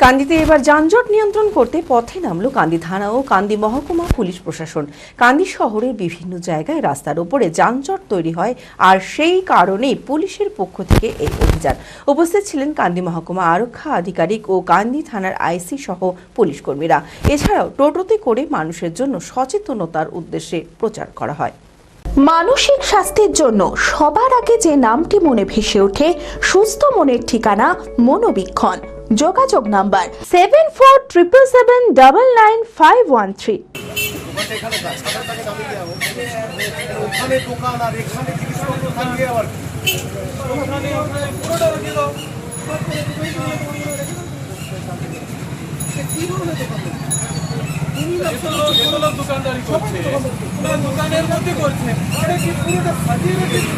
কান্দিতে এবার যানজট নিয়ন্ত্রণ করতে পথে নামলো কান্দি থানা ও কান্দি মহকুমা পুলিশ প্রশাসন। কান্দি শহরের বিভিন্ন জায়গায় রাস্তার উপরে যানজট তৈরি হয়, আর সেই কারণেই পুলিশের পক্ষ থেকে এই অভিযান। উপস্থিত ছিলেন কান্দি মহকুমা আরক্ষা আধিকারিক ও কান্দি থানার আইসি সহ পুলিশ কর্মীরা। এছাড়াও টোটোতে করে মানুষের জন্য সচেতনতার উদ্দেশ্যে প্রচার করা হয়। মানসিক স্বাস্থ্যের জন্য সবার আগে যে নামটি মনে ভেসে ওঠে, সুস্থ মনের ঠিকানা মনোবীক্ষণ। যোগাযোগ নাম্বার 7477799513। দোকানদারি করছে, দোকানের মধ্যে করছে, এটা কি পুরোটা সাজিয়ে রেখেছে?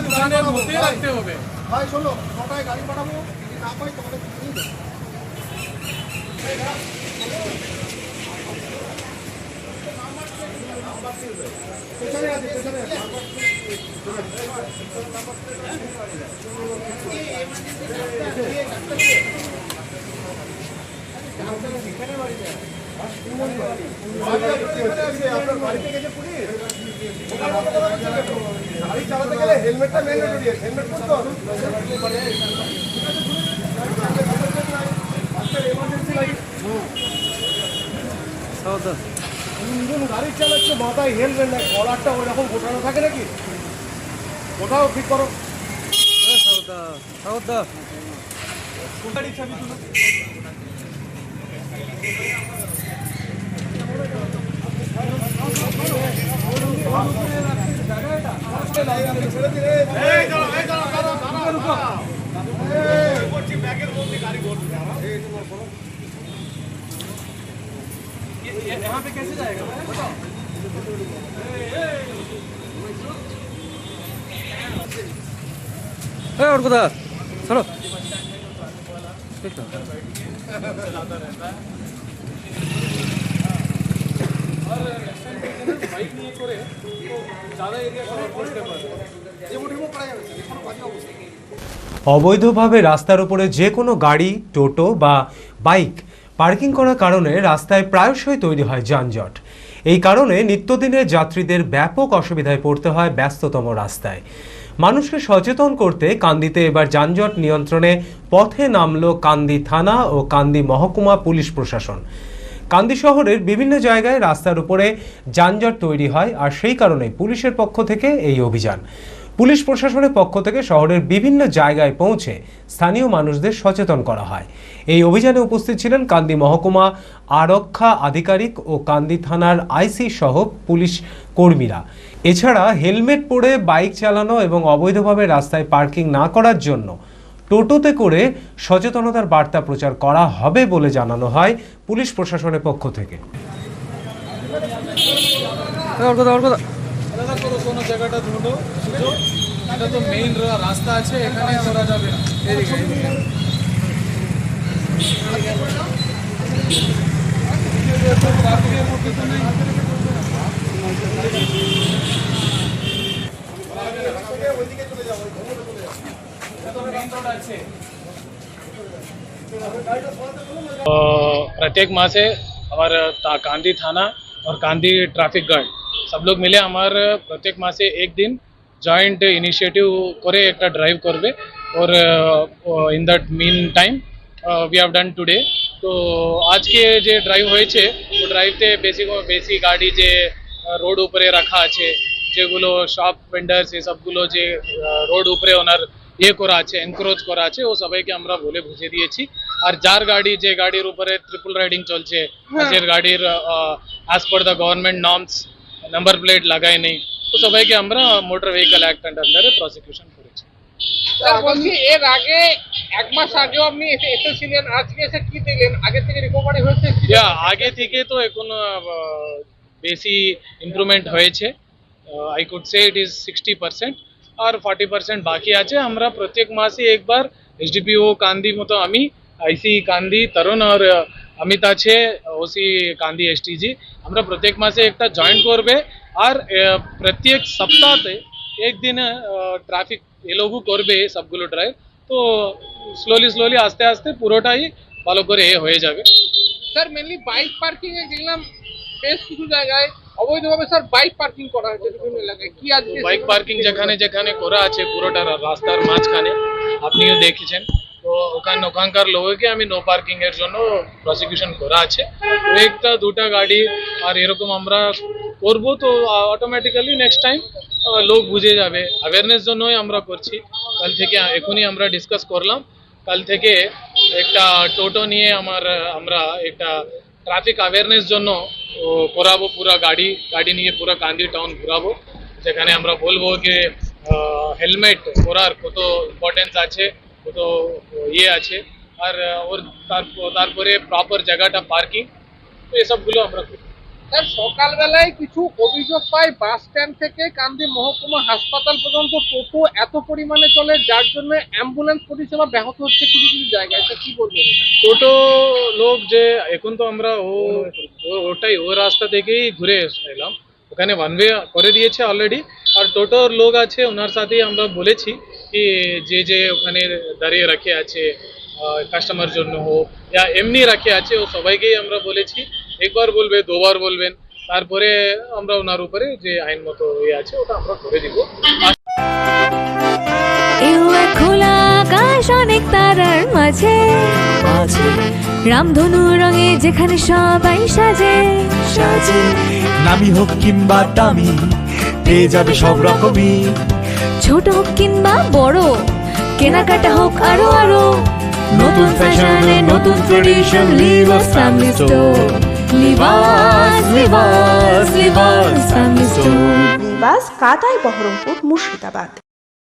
দোকানের মধ্যে রাখতে হবে। ভাই শোনো, কটায় গাড়ি পাঠাবো, না পাই তোমাদের পেছনে আছে, পেছনে আছে। আপনার বাড়িতে গেছে পুলিশ, গাড়ি চালাতে গেলে হেলমেটটা ম্যান্ডেটরি, হেলমেট পরতে হবে। এমার্জেন্সি লাগে, গাড়ি চালাচ্ছে মাথায় হেলমেট নাই, কলারটা ওই রকম গোটানো থাকে নাকি? ওটাও ঠিক করো। গাড়ির চাবি তুলো। यहाँ पे कैसे जाएगा बताओ? और कुदा चलो বাইক নিয়ে করে তো ज़्यादा एरिया कवर করতে পারে। যেমন রিমো করা যাবে, এখন বাজে অবস্থা। অবৈধভাবে রাস্তার উপরে যে কোনো গাড়ি, টোটো বা বাইক পার্কিং করার কারণে রাস্তায় প্রায়শই তৈরি হয় যানজট। এই কারণে নিত্যদিনের যাত্রীদের ব্যাপক অসুবিধায় পড়তে হয় ব্যস্ততম রাস্তায়। মানুষকে সচেতন করতে কান্দিতে এবার যানজট নিয়ন্ত্রণে পথে নামলো কান্দি থানা ও কান্দি মহকুমা পুলিশ প্রশাসন। কান্দি শহরের বিভিন্ন জায়গায় রাস্তার উপরে যানজট তৈরি হয়, আর সেই কারণে পুলিশের পক্ষ থেকে এই অভিযান। পুলিশ প্রশাসনের পক্ষ থেকে শহরের বিভিন্ন জায়গায় পৌঁছে স্থানীয় মানুষদের সচেতন করা হয়। এই অভিযানে উপস্থিত ছিলেন কান্দি মহকুমা আরক্ষা আধিকারিক ও কান্দি থানার আইসি সহ পুলিশ কর্মীরা। এছাড়া হেলমেট পরে বাইক চালানো এবং অবৈধভাবে রাস্তায় পার্কিং না করার জন্য টোটোতে করে সচেতনতার বার্তা প্রচার করা হবে বলে জানানো হয় পুলিশ প্রশাসনের পক্ষ থেকে। কোনো জায়গাটা ধুলো শুধু এটা তো মেইন রাস্তা আছে, এখানে করা যাবে না। प्रत्येक माह से हमारे कांदी थाना और कांदी ट्रैफिक गार्ड सब लोग मिले हमारे प्रत्येक माह से एक दिन जॉइंट इनिशिएटिव करे एक ड्राइव करबे और in that mean time we have done today. तो आज के जे ड्राइव হয়েছে তো ড্রাইভতে বেশি গাড়ি যে রোড উপরে রাখা আছে, যেগুলো শপ ভেন্ডার্স এই সবগুলো যে রোড উপরে ওনার ইয়ে করা আছে, এনক্রোচ করা আছে, ও সবাইকে আমরা বলে বুঝিয়ে দিয়েছি। আর যার গাড়ি যে গাড়ির উপরে ট্রিপল রাইডিং চলছে, যে গাড়ির as per the government norms number plate লাগায় নেই, তো সবাইকে আমরা মোটর ভেহিকল অ্যাক্ট আন্ডারে প্রসিকিউশন করেছি। বলছি এর আগে এক মাস আগেও আপনি এসেছিলেন, আজকে এসে কি দিলেন? আগে থেকে রিকভারি হয়েছে? আগে থেকে তো এখন বেশি ইমপ্রুভমেন্ট হয়েছে। I could say it is 60% আর 40% বাকি আছে। আমরা প্রত্যেক মাসে একবার এসডিপিও কান্দি মতো আমি, আইসি কান্দি তরুণ আর অমিত আছে, ওসি কান্দি এসটিজি, আমরা প্রত্যেক মাসে একটা জয়েন্ট করবে আর প্রত্যেক সপ্তাহে এক দিন ট্রাফিক এ লোগও করবে সবগুলো ড্রাইভ, তো স্লোলি আস্তে আস্তে পুরোটাই ভালো করে হয়ে যাবে। স্যার মেনলি বাইক পার্কিং এ দেখলাম বেশ কিছু জায়গায় অবৈধভাবে স্যার বাইক পার্কিং করা হয়েছে বিভিন্ন এলাকায়, কি আজকে বাইক পার্কিং যেখানে যেখানে করা আছে পুরোটা রাস্তার মাঝখানে আপনিও দেখেছেন, তো ওখানকার লোককে আমি নো পার্কিং এর জন্য প্রসিকিউশন করা আছে। তো একটা দুটা গাড়ি আর এরকম আমরা করব, তো অটোমেটিক্যালি নেক্সট টাইম লোক বুঝে যাবে। অ্যাওয়ারনেস জন্যই আমরা করছি। কাল থেকে এখনই আমরা ডিসকাস করলাম, কাল থেকে একটা টোটো নিয়ে আমরা একটা ট্রাফিক অ্যাওয়ারনেস জন্য করাবো, পুরা গাড়ি নিয়ে পুরো কান্দি টাউন ঘুরাবো, যেখানে আমরা বলবো যে হেলমেট পরার কত ইম্পর্টেন্স আছে, কত ইয়ে আছে, আর ওর তারপরে প্রপার জায়গাটা পার্কিং, তো এসবগুলো আমরা করি। স্যার সকালবেলায় কিছু অভিযোগ পাই বাস স্ট্যান্ড থেকে কান্দি মহকুমা হাসপাতাল পর্যন্ত টোটো এত পরিমাণে চলে যার জন্য অ্যাম্বুলেন্স পরিষেবা ব্যাহত হচ্ছে কিছু কিছু জায়গায়, এটা কি বলবেন? টোটো লোক যে এখন তো আমরা ওটাই ও রাস্তা থেকেই ঘুরে এলাম, ওখানে ওয়ান ওয়ে করে দিয়েছে অলরেডি, আর টোটোর লোক আছে ওনার সাথেই আমরা বলেছি কি যে ওখানে দাঁড়িয়ে রাখে আছে কাস্টমার জন্য হোক या এমনি রাখে আছে, ও সবাইকেই আমরা বলেছি একবার বলবে দুবার বলবেন, তারপরে আমরা ওনার উপরে যে আইন মতো ইয়ে আছে ওটা আমরা করে দিব। খোলা আকাশ অনেক তারার মাঝে রামধনু রঙে যেখানে সবাই সাজে নামি হোক কিংবা দামি পেয়ে যাবে সব রকমই, ছোট হোক কিংবা বড় কেনাকাটা হোক আরো আরো নতুন ফ্যাশনে নতুন tradition Libas family store Libas family store নিবাস কাটাই বহরমপুর মুর্শিদাবাদ।